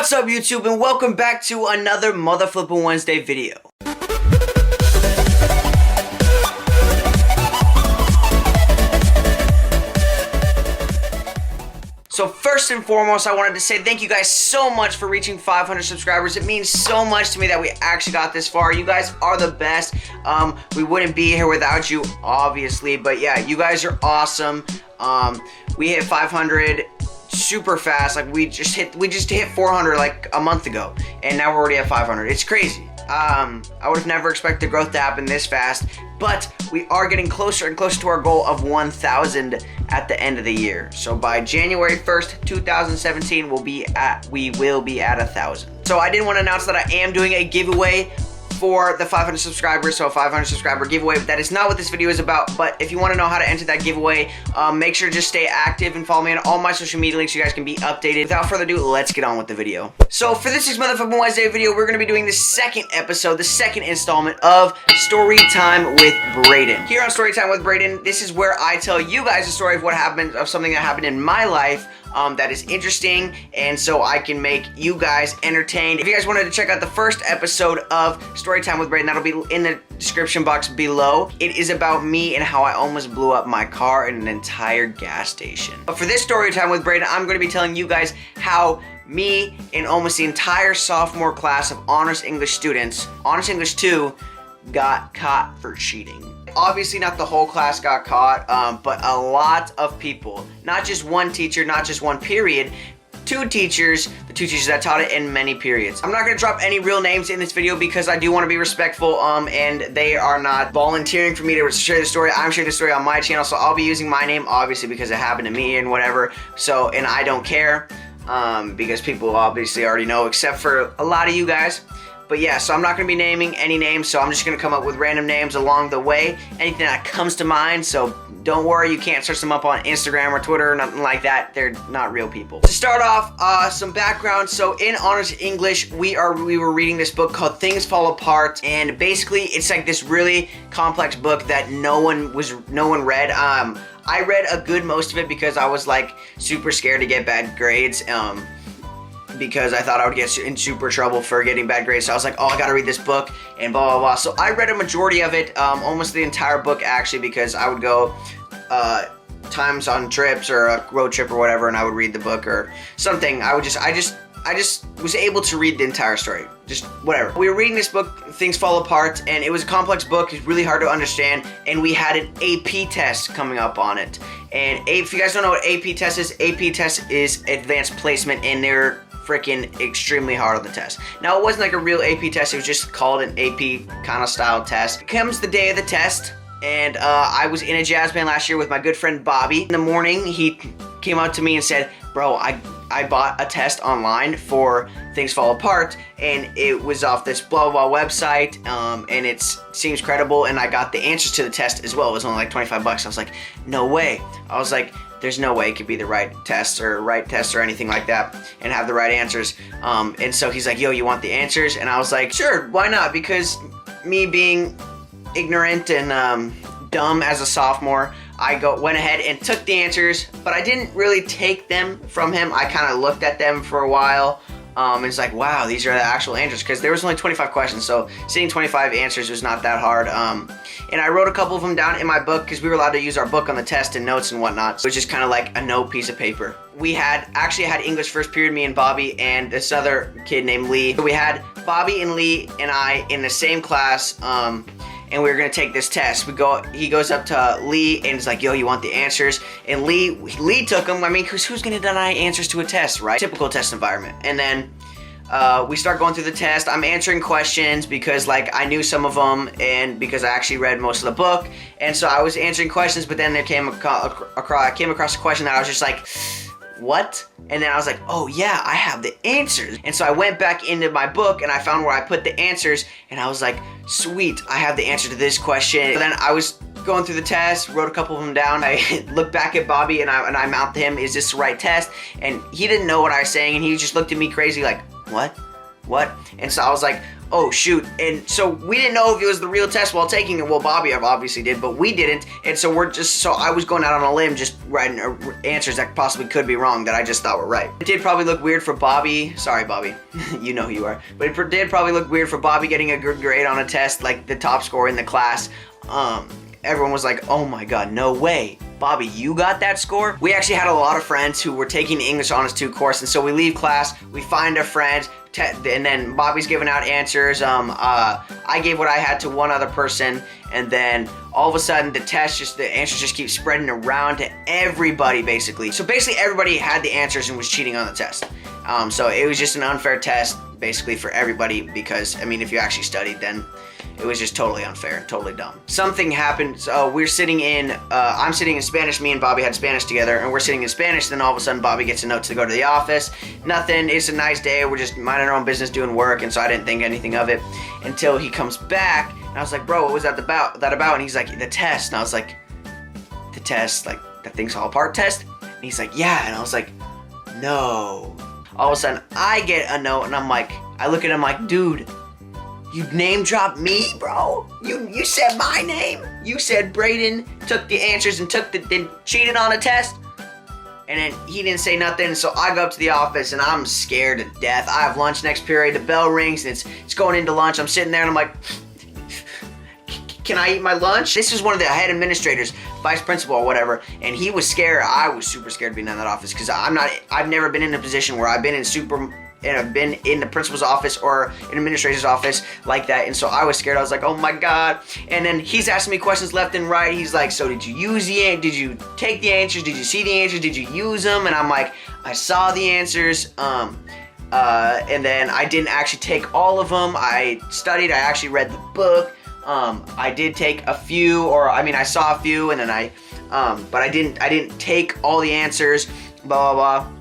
What's up, YouTube, and welcome back to another Mother Flippin' Wednesday video. So first and foremost, I wanted to say thank you guys so much for reaching 500 subscribers. It means so much to me that we actually got this far. You guys are the best. We wouldn't be here without you, obviously, but yeah, you guys are awesome. We hit 500 super fast. Like we just hit 400 like a month ago, and now we're already at 500. It's crazy. I would have never expected the growth to happen this fast, but we are getting closer and closer to our goal of 1,000 at the end of the year. So by January 1st, 2017, we will be at 1,000. So I did want to announce that I am doing a giveaway for the 500 subscribers, so a 500 subscriber giveaway, but that is not what this video is about. But if you want to know how to enter that giveaway, make sure to just stay active and follow me on all my social media links so you guys can be updated. Without further ado, let's get on with the video. So for this week's Motherfucking Wednesday video, we're going to be doing the second episode, the second installment of Storytime with Brayden. Here on Storytime with Brayden, this is where I tell you guys a story of what happened, of something that happened in my life that is interesting, and so I can make you guys entertained. If you guys wanted to check out the first episode of Storytime with Brayden, that'll be in the description box below. It is about me and how I almost blew up my car in an entire gas station. But for this Storytime with Brayden, I'm going to be telling you guys how me and almost the entire sophomore class of Honors English students, Honors English 2, got caught for cheating. Obviously not the whole class got caught, but a lot of people. Not just one teacher, not just one period, two teachers, the two teachers that taught it in many periods. I'm not going to drop any real names in this video because I do want to be respectful, and they are not volunteering for me to share the story. I'm sharing the story on my channel, so I'll be using my name, obviously, because it happened to me and whatever. So, and I don't care, because people obviously already know, except for a lot of you guys. But yeah, so I'm not going to be naming any names, so I'm just going to come up with random names along the way, anything that comes to mind, so don't worry, you can't search them up on Instagram or Twitter or nothing like that. They're not real people. To start off, some background. So in Honors English, we were reading this book called Things Fall Apart, and basically it's like this really complex book that no one read. I read a good most of it because I was like super scared to get bad grades. Because I thought I would get in super trouble for getting bad grades. So I was like, oh, I gotta read this book and blah, blah, blah. So I read a majority of it, almost the entire book actually, because I would go times on trips or a road trip or whatever, and I would read the book or something. I just was able to read the entire story, just whatever. We were reading this book, Things Fall Apart, and it was a complex book. It's really hard to understand, and we had an AP test coming up on it. And if you guys don't know what AP test is advanced placement, and they're freaking extremely hard on the test. Now, it wasn't like a real AP test, it was just called an AP kind of style test. It comes the day of the test, and I was in a jazz band last year with my good friend Bobby. In the morning, he came up to me and said, bro, I bought a test online for Things Fall Apart, and it was off this blah blah website, and it seems credible, and I got the answers to the test as well. It was only like 25 bucks. I was like, no way. I was like, there's no way it could be the right test or anything like that and have the right answers. And so he's like, yo, you want the answers? And I was like, sure, why not? Because me being ignorant and dumb as a sophomore, I went ahead and took the answers, but I didn't really take them from him. I kind of looked at them for a while. It's like, wow, these are the actual answers, because there was only 25 questions, so seeing 25 answers was not that hard. And I wrote a couple of them down in my book, because we were allowed to use our book on the test and notes and whatnot. So it was just kind of like a note piece of paper. We actually had English first period, me and Bobby and this other kid named Lee. So we had Bobby and Lee and I in the same class, and we were gonna take this test. He goes up to Lee and is like, yo, you want the answers? And Lee took them. I mean, because who's gonna deny answers to a test, right? Typical test environment. And then we start going through the test. I'm answering questions because like I knew some of them, and because I actually read most of the book. And so I was answering questions, but then I came across a question that I was just like, what? And then I was like, oh yeah, I have the answers. And so I went back into my book and I found where I put the answers, and I was like, sweet, I have the answer to this question. So then I was going through the test, wrote a couple of them down. I looked back at Bobby and I mouthed to him, is this the right test? And he didn't know what I was saying, and he just looked at me crazy like, what? what? And so I was like, oh shoot. And so we didn't know if it was the real test while taking it. Well, Bobby obviously did, but we didn't. And so I was going out on a limb just writing answers that possibly could be wrong that I just thought were right. It did probably look weird for Bobby. Sorry, Bobby. You know who you are. But it did probably look weird for Bobby getting a good grade on a test, like the top score in the class. Everyone was like, oh my God, no way. Bobby, you got that score? We actually had a lot of friends who were taking the English Honors 2 course, and so we leave class, we find our friends, and then Bobby's giving out answers. I gave what I had to one other person, and then all of a sudden the answers just keep spreading around to everybody, basically. So basically everybody had the answers and was cheating on the test. So it was just an unfair test, basically, for everybody, because, I mean, if you actually studied, then it was just totally unfair, totally dumb. Something happened. So I'm sitting in Spanish. Me and Bobby had Spanish together, and we're sitting in Spanish. Then all of a sudden, Bobby gets a note to go to the office. Nothing. It's a nice day. We're just minding our own business, doing work, and so I didn't think anything of it until he comes back. And I was like, bro, what was that about? And he's like, the test. And I was like, the test, like the things fall apart test? And he's like, yeah. And I was like, no. All of a sudden, I get a note, and I look at him like, dude, you name dropped me, bro? You said my name? You said Braden took the answers and then cheated on a test? And then he didn't say nothing, so I go up to the office and I'm scared to death. I have lunch next period, the bell rings and it's going into lunch. I'm sitting there and I'm like, can I eat my lunch? This is one of the head administrators, vice principal or whatever, and he was scared. I was super scared being in that office because I've never been in a position where I've been in the principal's office or an administrator's office like that, and so I was scared. I was like, oh my God. And then he's asking me questions left and right. He's like, so did you take the answers? Did you see the answers? Did you use them? And I'm like, I saw the answers, and then I didn't actually take all of them. I studied, I actually read the book. I did take a few, I saw a few, and then but I didn't take all the answers, blah, blah, blah.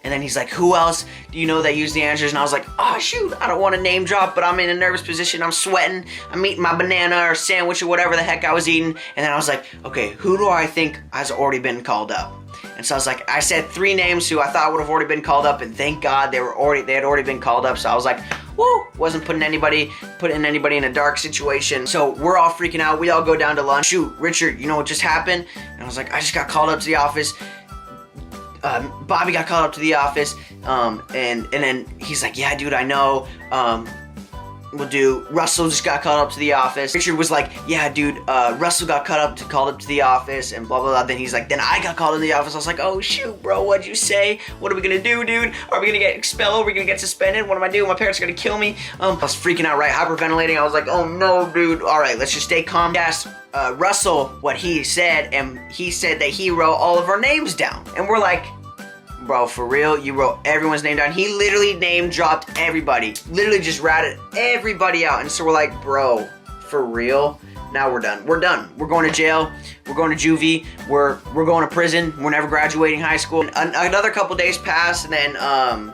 And then he's like, who else do you know that used the answers? And I was like, oh shoot, I don't want to name drop, but I'm in a nervous position. I'm sweating. I'm eating my banana or sandwich or whatever the heck I was eating. And then I was like, okay, who do I think has already been called up? And so I said 3 names who I thought would have already been called up, and thank God they had already been called up. So I was like, woo, wasn't putting anybody in a dark situation. So we're all freaking out. We all go down to lunch. Shoot, Richard, you know what just happened? And I was like, I just got called up to the office. Bobby got called up to the office, and then he's like, yeah, dude, I know. Russell just got called up to the office. Richard was like, yeah, dude, Russell got called up to the office, and blah, blah, blah. Then he's like, then I got called in the office. I was like, oh, shoot, bro, what'd you say? What are we gonna do, dude? Are we gonna get expelled? Are we gonna get suspended? What am I doing? My parents are gonna kill me. I was freaking out, right? Hyperventilating. I was like, oh, no, dude. All right, let's just stay calm. Asked Russell what he said, and he said that he wrote all of our names down. And we're like, bro, for real? You wrote everyone's name down? He literally name dropped everybody. Literally just ratted everybody out. And so we're like, bro, for real? Now we're done. We're done. We're going to jail. We're going to juvie. We're going to prison. We're never graduating high school. Another couple days pass, and then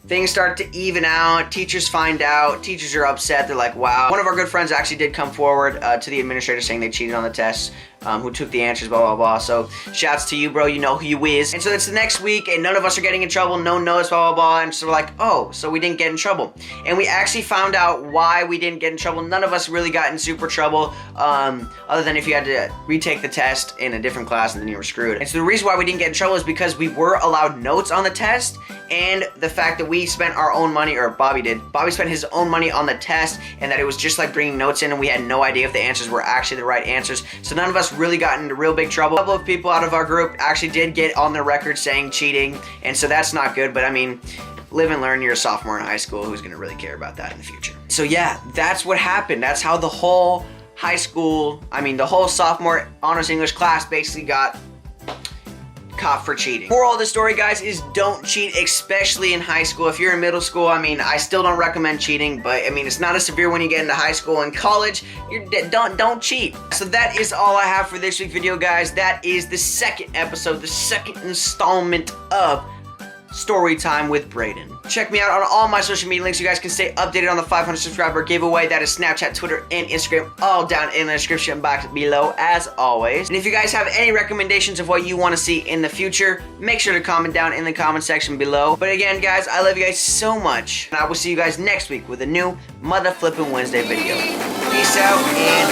things start to even out. Teachers find out. Teachers are upset. They're like, wow. One of our good friends actually did come forward to the administrator saying they cheated on the tests. Who took the answers, blah, blah, blah. So, shouts to you, bro. You know who you is. And so it's the next week, and none of us are getting in trouble. No one knows, blah, blah, blah. And so we're like, oh, so we didn't get in trouble. And we actually found out why we didn't get in trouble. None of us really got in super trouble, other than if you had to retake the test in a different class and then you were screwed. And so the reason why we didn't get in trouble is because we were allowed notes on the test, and the fact that we spent our own money, or Bobby did. Bobby spent his own money on the test, and that it was just like bringing notes in, and we had no idea if the answers were actually the right answers. So none of us really got into real big trouble. A couple of people out of our group actually did get on their record saying cheating, and so that's not good, but I mean, live and learn. You're a sophomore in high school. Who's going to really care about that in the future? So yeah, that's what happened. That's how the whole high school, the whole sophomore honors English class basically got caught for cheating. Moral of the story, guys, is don't cheat, especially in high school. If you're in middle school, I still don't recommend cheating, but it's not as severe when you get into high school and college. Don't cheat. So that is all I have for this week's video, guys. That is the second episode, the second installment of Storytime with Braden. Check me out on all my social media links. You guys can stay updated on the 500 subscriber giveaway. That is Snapchat, Twitter, and Instagram, all down in the description box below, as always. And if you guys have any recommendations of what you want to see in the future, make sure to comment down in the comment section below. But again, guys, I love you guys so much, and I will see you guys next week with a new Mother Flippin' Wednesday video. Peace out and